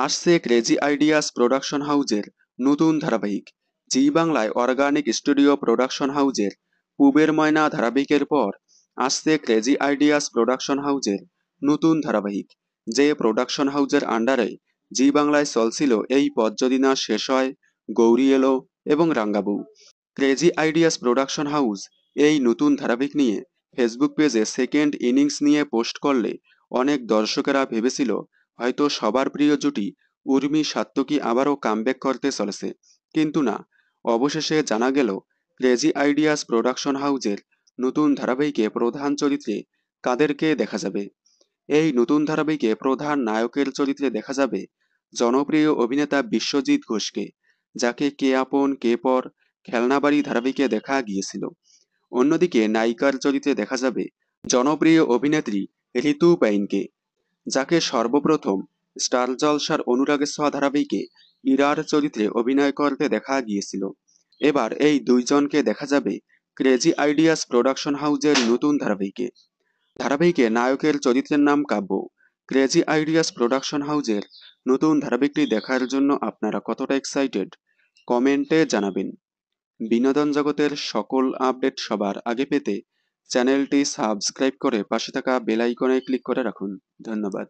আসছে crazy ideas production হাউজের নতুন ধারাবাহিক। জি বাংলায় অর্গানিক স্টুডিও প্রোডাকশন হাউজের পুবের ময়না ধারাবাহিকের পর আসছে ক্রেজি আইডিয়াস প্রোডাকশন হাউজের নতুন ধারাবাহিক, যে প্রোডাকশন হাউজের আন্ডারে জি বাংলায় চলছিল এই পথ যদি না শেষ হয়, গৌরী এলো এবং রাঙ্গাবু। ক্রেজি আইডিয়াস প্রোডাকশন হাউস এই নতুন ধারাবাহিক নিয়ে ফেসবুক পেজে সেকেন্ড ইনিংস নিয়ে পোস্ট করলে অনেক দর্শকেরা ভেবেছিল হয়তো সবার প্রিয় জুটি উর্মি সাত্তকী আবারও কামব্যাক করতে চলেছে। কিন্তু না, অবশেষে জানা গেল ক্রেজি আইডিয়াস প্রোডাকশন হাউজের নতুন ধারাবাহিকে প্রধান চরিত্রে কাদেরকে দেখা যাবে। এই নতুন ধারাবাহিকে প্রধান নায়কের চরিত্রে দেখা যাবে জনপ্রিয় অভিনেতা বিশ্বজিৎ ঘোষকে, যাকে কে আপন কে পর, খেলনাবাড়ি ধারাবাহিকে দেখা গিয়েছিল। অন্যদিকে নায়িকার চরিত্রে দেখা যাবে জনপ্রিয় অভিনেত্রী ঋতু পাইনকে, যাকে সর্বপ্রথম স্টার জলসার অনুরাগে ছোঁয়া ধারাবাহিকে ইরার চরিত্রে অভিনয় করতে দেখা গিয়েছিল। এবার এই দুইজনকে দেখা যাবে ক্রেজি আইডিয়াস প্রোডাকশন হাউজের নতুন ধারাবাহিকে। ধারাবাহিকে নায়কের চরিত্রের নাম কাব্য। ক্রেজি আইডিয়াস প্রোডাকশন হাউজের নতুন ধারাবাহিকটি দেখার জন্য আপনারা কতটা এক্সাইটেড কমেন্টে জানাবেন। বিনোদন জগতের সকল আপডেট সবার আগে পেতে চ্যানেলটি সাবস্ক্রাইব করে পাশে থাকা বেল আইকনে ক্লিক করে রাখুন। ধন্যবাদ।